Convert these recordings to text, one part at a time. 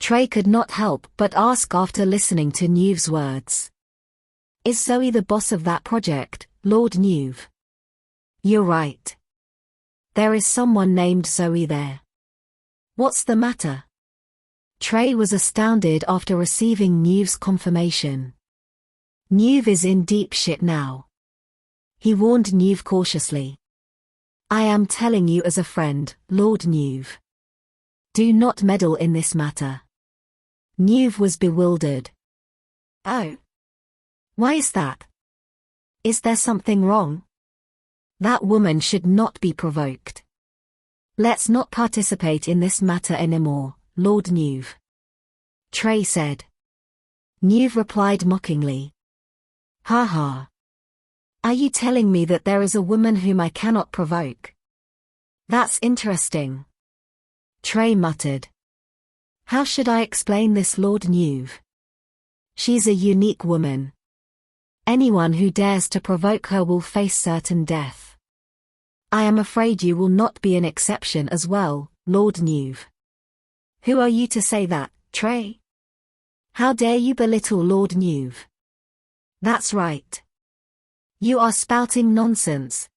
Trey could not help but ask after listening to Newv's words. Is Zoe the boss of that project, Lord Newv? You're right. There is someone named Zoe there. What's the matter? Trey was astounded after receiving Newv's confirmation. Newv is in deep shit now. He warned Newv cautiously. I am telling you as a friend, Lord Newv. Do not meddle in this matter. Newv was bewildered. Oh. Why is that? Is there something wrong? That woman should not be provoked. Let's not participate in this matter anymore, Lord Newv. Trey said. Newv replied mockingly. Ha ha. Are you telling me that there is a woman whom I cannot provoke? That's interesting. Trey muttered. How should I explain this, Lord Newv? She's a unique woman. Anyone who dares to provoke her will face certain death. I am afraid you will not be an exception as well, Lord Newv. Who are you to say that, Trey? How dare you belittle Lord Newv? That's right. You are spouting nonsense.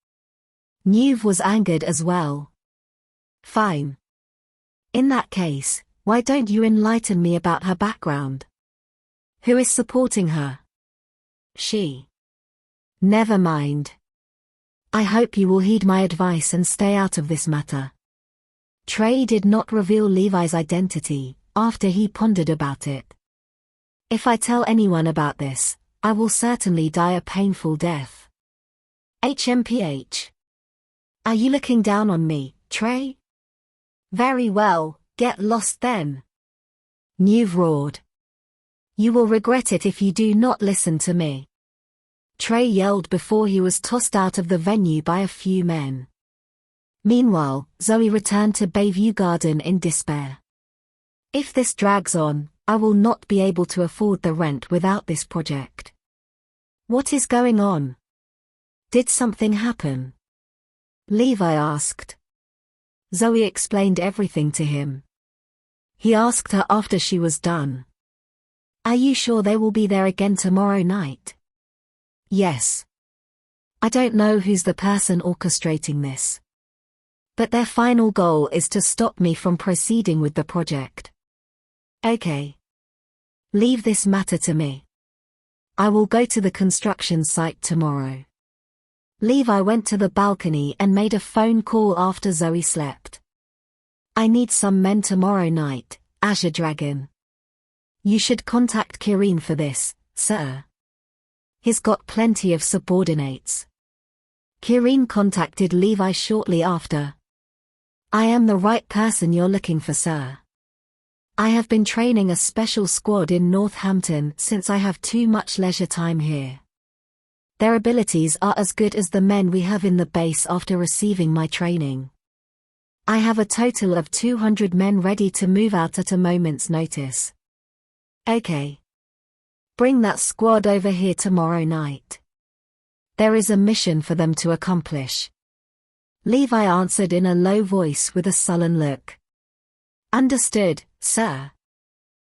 Newv was angered as well. Fine. In that case, why don't you enlighten me about her background? Who is supporting her? She. Never mind. I hope you will heed my advice and stay out of this matter. Trey did not reveal Levi's identity, after he pondered about it. If I tell anyone about this, I will certainly die a painful death. HMPH. Are you looking down on me, Trey? Very well, get lost then. Newv roared. You will regret it if you do not listen to me. Trey yelled before he was tossed out of the venue by a few men. Meanwhile, Zoe returned to Bayview Garden in despair. If this drags on, I will not be able to afford the rent without this project. What is going on? Did something happen? Levi asked. Zoe explained everything to him. He asked her after she was done. Are you sure they will be there again tomorrow night? Yes. I don't know who's the person orchestrating this. But their final goal is to stop me from proceeding with the project. Okay. Leave this matter to me. I will go to the construction site tomorrow. Levi went to the balcony and made a phone call after Zoe slept. I need some men tomorrow night, Azure Dragon. You should contact Kireen for this, sir. He's got plenty of subordinates. Kireen contacted Levi shortly after. I am the right person you're looking for, sir. I have been training a special squad in Northampton since I have too much leisure time here. Their abilities are as good as the men we have in the base after receiving my training. I have a total of 200 men ready to move out at a moment's notice. Okay. Bring that squad over here tomorrow night. There is a mission for them to accomplish. Levi answered in a low voice with a sullen look. Understood, sir.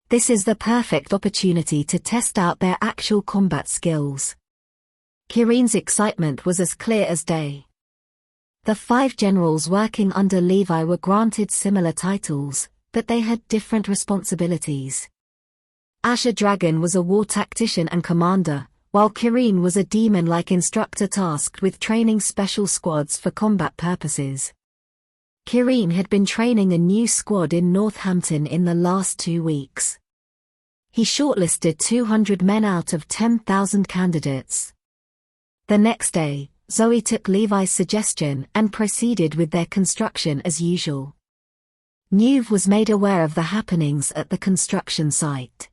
This is the perfect opportunity to test out their actual combat skills. Kireen's excitement was as clear as day. The 5 generals working under Levi were granted similar titles, but they had different responsibilities. Azure Dragon was a war tactician and commander, while Kireen was a demon-like instructor tasked with training special squads for combat purposes. Kireen had been training a new squad in Northampton in the last 2 weeks. He shortlisted 200 men out of 10,000 candidates. The next day, Zoe took Levi's suggestion and proceeded with their construction as usual. Newv was made aware of the happenings at the construction site.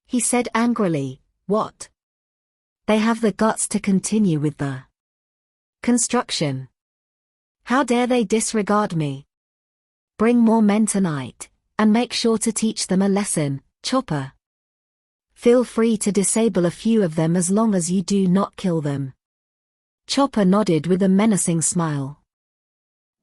He said angrily, "What? They have the guts to continue with the construction. How dare they disregard me? Bring more men tonight, and make sure to teach them a lesson, Chopper. Feel free to disable a few of them as long as you do not kill them." Chopper nodded with a menacing smile.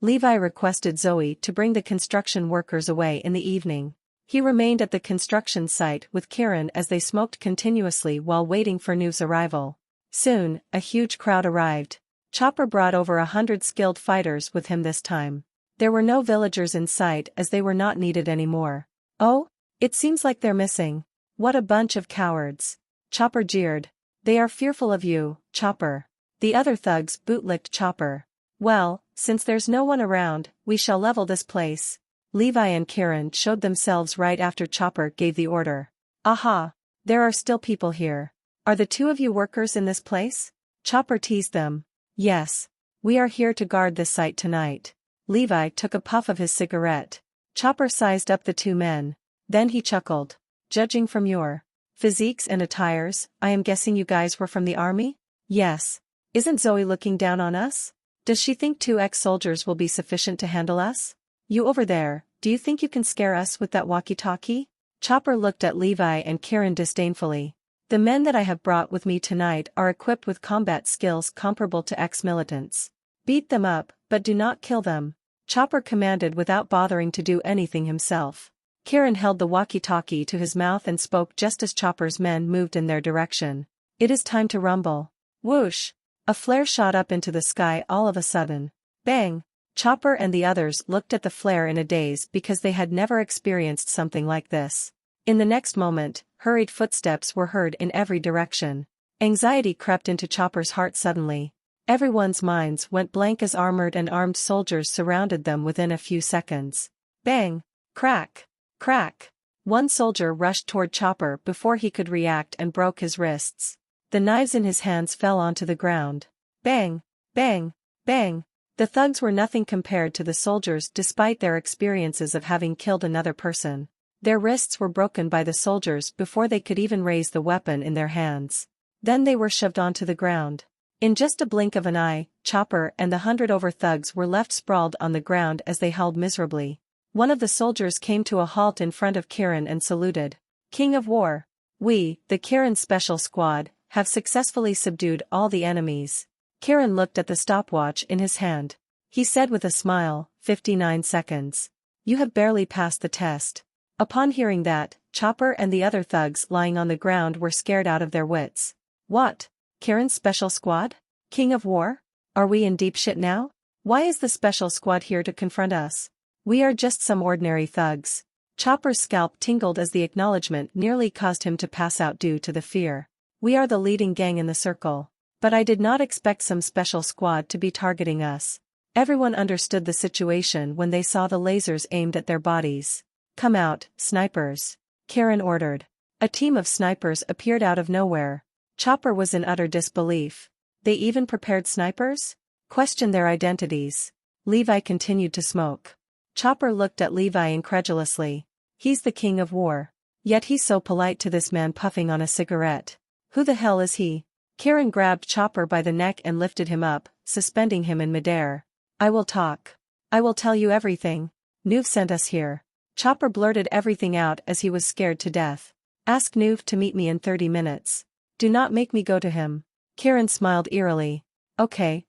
Levi requested Zoe to bring the construction workers away in the evening. He remained at the construction site with Kieran as they smoked continuously while waiting for Nuv's arrival. Soon, a huge crowd arrived. Chopper brought over 100 skilled fighters with him this time. There were no villagers in sight as they were not needed anymore. "Oh? It seems like they're missing. What a bunch of cowards." Chopper jeered. "They are fearful of you, Chopper." The other thugs bootlicked Chopper. "Well, since there's no one around, we shall level this place." Levi and Kieran showed themselves right after Chopper gave the order. "Aha! There are still people here. Are the two of you workers in this place?" Chopper teased them. "Yes. We are here to guard this site tonight." Levi took a puff of his cigarette. Chopper sized up the two men. Then he chuckled. "Judging from your physiques and attires, I am guessing you guys were from the army?" "Yes. Isn't Zoe looking down on us? Does she think 2 ex-soldiers will be sufficient to handle us? You over there, do you think you can scare us with that walkie-talkie?" Chopper looked at Levi and Kieran disdainfully. "The men that I have brought with me tonight are equipped with combat skills comparable to ex-militants. Beat them up, but do not kill them," Chopper commanded without bothering to do anything himself. Kieran held the walkie-talkie to his mouth and spoke just as Chopper's men moved in their direction. "It is time to rumble." Whoosh! A flare shot up into the sky all of a sudden. Bang! Chopper and the others looked at the flare in a daze because they had never experienced something like this. In the next moment, hurried footsteps were heard in every direction. Anxiety crept into Chopper's heart suddenly. Everyone's minds went blank as armored and armed soldiers surrounded them within a few seconds. Bang! Crack! Crack! One soldier rushed toward Chopper before he could react and broke his wrists. The knives in his hands fell onto the ground. Bang! Bang! Bang! The thugs were nothing compared to the soldiers despite their experiences of having killed another person. Their wrists were broken by the soldiers before they could even raise the weapon in their hands. Then they were shoved onto the ground. In just a blink of an eye, Chopper and the 100 thugs were left sprawled on the ground as they howled miserably. One of the soldiers came to a halt in front of Kieran and saluted. "King of War. We, the Kieran Special Squad, have successfully subdued all the enemies." Kieran looked at the stopwatch in his hand. He said with a smile, 59 seconds. "You have barely passed the test." Upon hearing that, Chopper and the other thugs lying on the ground were scared out of their wits. "What? Kieran's Special Squad? King of War? Are we in deep shit now? Why is the Special Squad here to confront us? We are just some ordinary thugs." Chopper's scalp tingled as the acknowledgement nearly caused him to pass out due to the fear. "We are the leading gang in the circle. But I did not expect some special squad to be targeting us." Everyone understood the situation when they saw the lasers aimed at their bodies. "Come out, snipers," Kieran ordered. A team of snipers appeared out of nowhere. Chopper was in utter disbelief. They even prepared snipers? Questioned their identities. Levi continued to smoke. Chopper looked at Levi incredulously. He's the King of War. Yet he's so polite to this man puffing on a cigarette. Who the hell is he? Kieran grabbed Chopper by the neck and lifted him up, suspending him in midair. "I will talk. I will tell you everything. Nuv sent us here." Chopper blurted everything out as he was scared to death. "Ask Nuv to meet me in 30 minutes. Do not make me go to him." Kieran smiled eerily. Okay,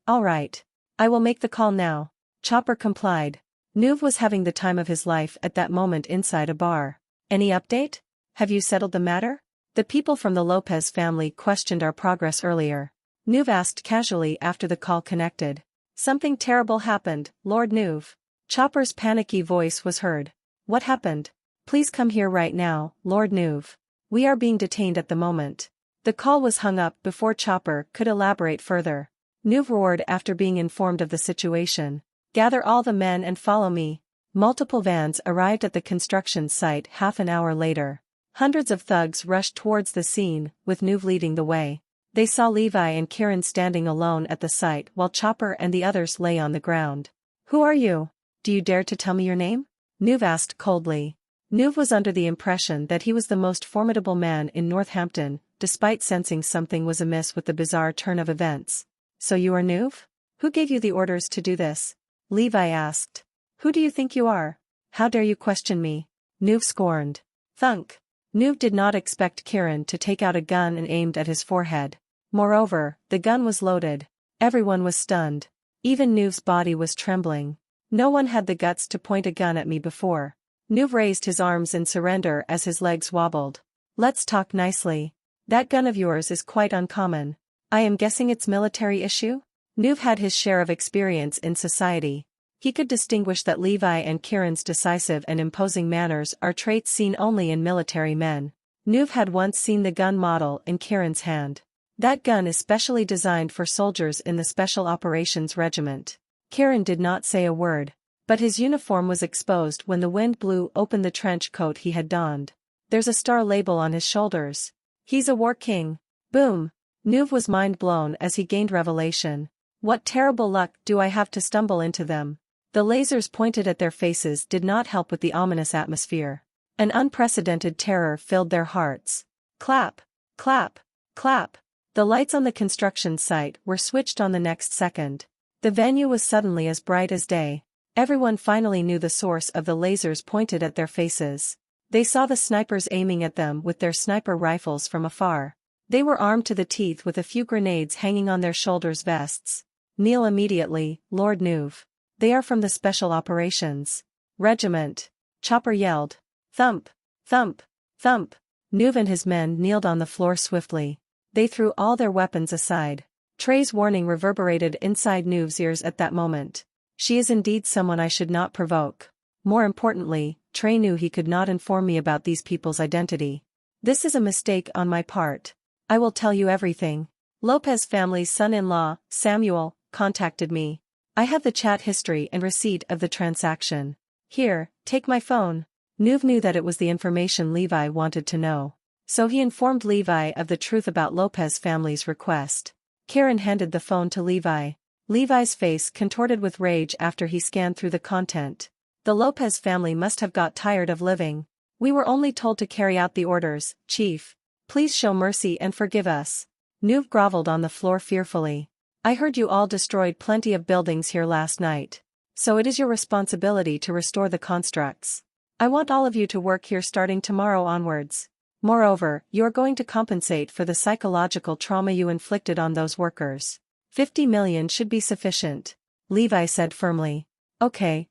all right. I will make the call now." Chopper complied. Nuv was having the time of his life at that moment inside a bar. "Any update? Have you settled the matter? The people from the Lopez family questioned our progress earlier." Nuv asked casually after the call connected. "Something terrible happened, Lord Nuv." Chopper's panicky voice was heard. "What happened? Please come here right now, Lord Nuv. We are being detained at the moment." The call was hung up before Chopper could elaborate further. Nuv roared after being informed of the situation. "Gather all the men and follow me." Multiple vans arrived at the construction site half an hour later. Hundreds of thugs rushed towards the scene, with Nuv leading the way. They saw Levi and Kieran standing alone at the site while Chopper and the others lay on the ground. "Who are you? Do you dare to tell me your name?" Nuv asked coldly. Nuv was under the impression that he was the most formidable man in Northampton, despite sensing something was amiss with the bizarre turn of events. "So you are Nuv? Who gave you the orders to do this?" Levi asked. "Who do you think you are? How dare you question me?" Nuv scorned. Thunk. Nuv did not expect Kieran to take out a gun and aimed at his forehead. Moreover, the gun was loaded. Everyone was stunned. Even Nuv's body was trembling. "No one had the guts to point a gun at me before." Nuv raised his arms in surrender as his legs wobbled. Let's talk nicely. That gun of yours is quite uncommon. I am guessing it's military issue? Nuv had his share of experience in society. He could distinguish that Levi and Kieran's decisive and imposing manners are traits seen only in military men. Nuv had once seen the gun model in Kieran's hand. That gun is specially designed for soldiers in the Special Operations Regiment. Kieran did not say a word, but his uniform was exposed when the wind blew open the trench coat he had donned. There's a star label on his shoulders. He's a war king. Boom! Nuv was mind blown as he gained revelation. What terrible luck do I have to stumble into them? The lasers pointed at their faces did not help with the ominous atmosphere. An unprecedented terror filled their hearts. Clap! Clap! Clap! The lights on the construction site were switched on the next second. The venue was suddenly as bright as day. Everyone finally knew the source of the lasers pointed at their faces. They saw the snipers aiming at them with their sniper rifles from afar. They were armed to the teeth with a few grenades hanging on their shoulders vests. Kneel immediately, Lord Nuv. They are from the Special Operations Regiment. Chopper yelled. Thump! Thump! Thump! Nuv and his men kneeled on the floor swiftly. They threw all their weapons aside. Trey's warning reverberated inside Nuv's ears at that moment. She is indeed someone I should not provoke. More importantly, Trey knew he could not inform me about these people's identity. This is a mistake on my part. I will tell you everything. Lopez family's son-in-law, Samuel, contacted me. I have the chat history and receipt of the transaction. Here, take my phone. Nuv knew that it was the information Levi wanted to know. So he informed Levi of the truth about Lopez family's request. Kieran handed the phone to Levi. Levi's face contorted with rage after he scanned through the content. The Lopez family must have got tired of living. We were only told to carry out the orders, Chief. Please show mercy and forgive us. Nuv groveled on the floor fearfully. I heard you all destroyed plenty of buildings here last night. So it is your responsibility to restore the constructs. I want all of you to work here starting tomorrow onwards. Moreover, you are going to compensate for the psychological trauma you inflicted on those workers. 50 million should be sufficient. Levi said firmly. Okay.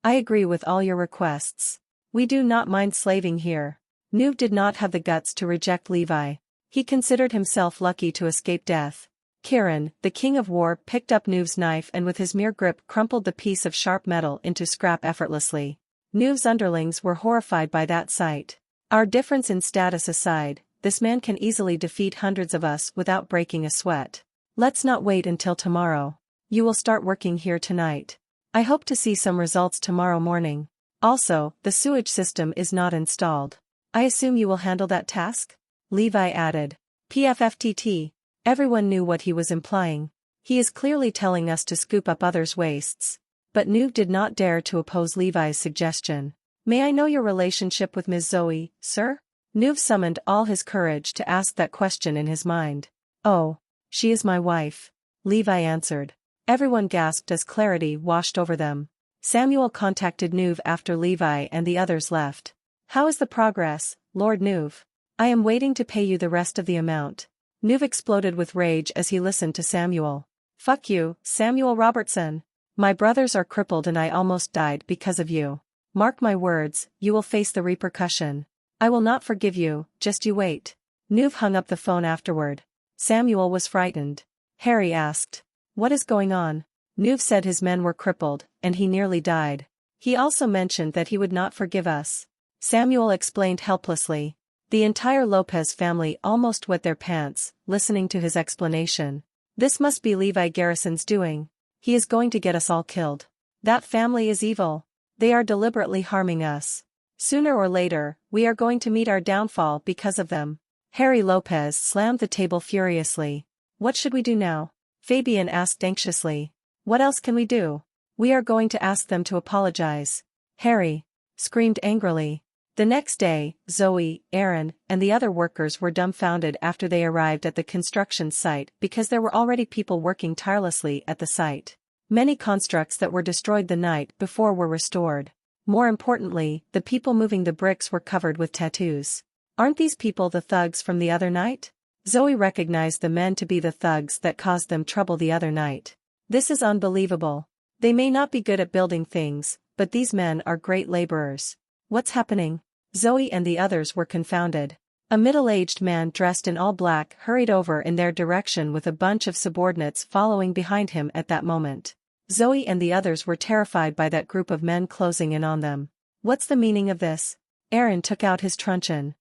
I agree with all your requests. We do not mind slaving here. Nuv did not have the guts to reject Levi. He considered himself lucky to escape death. Kieran, the king of war, picked up Nuv's knife and with his mere grip crumpled the piece of sharp metal into scrap effortlessly. Nuv's underlings were horrified by that sight. Our difference in status aside, this man can easily defeat hundreds of us without breaking a sweat. Let's not wait until tomorrow. You will start working here tonight. I hope to see some results tomorrow morning. Also, the sewage system is not installed. I assume you will handle that task? Levi added. PFFTT. Everyone knew what he was implying. He is clearly telling us to scoop up others' wastes. But Nuv did not dare to oppose Levi's suggestion. May I know your relationship with Ms. Zoe, sir? Nuv summoned all his courage to ask that question in his mind. Oh, she is my wife. Levi answered. Everyone gasped as clarity washed over them. Samuel contacted Nuv after Levi and the others left. How is the progress, Lord Nuv? I am waiting to pay you the rest of the amount. Nuv exploded with rage as he listened to Samuel. Fuck you, Samuel Robertson. My brothers are crippled and I almost died because of you. Mark my words, you will face the repercussion. I will not forgive you, just you wait. Nuv hung up the phone afterward. Samuel was frightened. Harry asked. What is going on? Nuv said his men were crippled, and he nearly died. He also mentioned that he would not forgive us. Samuel explained helplessly. The entire Lopez family almost wet their pants, listening to his explanation. This must be Levi Garrison's doing. He is going to get us all killed. That family is evil. They are deliberately harming us. Sooner or later, we are going to meet our downfall because of them. Harry Lopez slammed the table furiously. What should we do now? Fabian asked anxiously. What else can we do? We are going to ask them to apologize. Harry screamed angrily. The next day, Zoe, Aaron, and the other workers were dumbfounded after they arrived at the construction site because there were already people working tirelessly at the site. Many constructs that were destroyed the night before were restored. More importantly, the people moving the bricks were covered with tattoos. Aren't these people the thugs from the other night? Zoe recognized the men to be the thugs that caused them trouble the other night. This is unbelievable. They may not be good at building things, but these men are great laborers. What's happening? Zoe and the others were confounded. A middle-aged man dressed in all black hurried over in their direction with a bunch of subordinates following behind him at that moment. Zoe and the others were terrified by that group of men closing in on them. What's the meaning of this? Aaron took out his truncheon.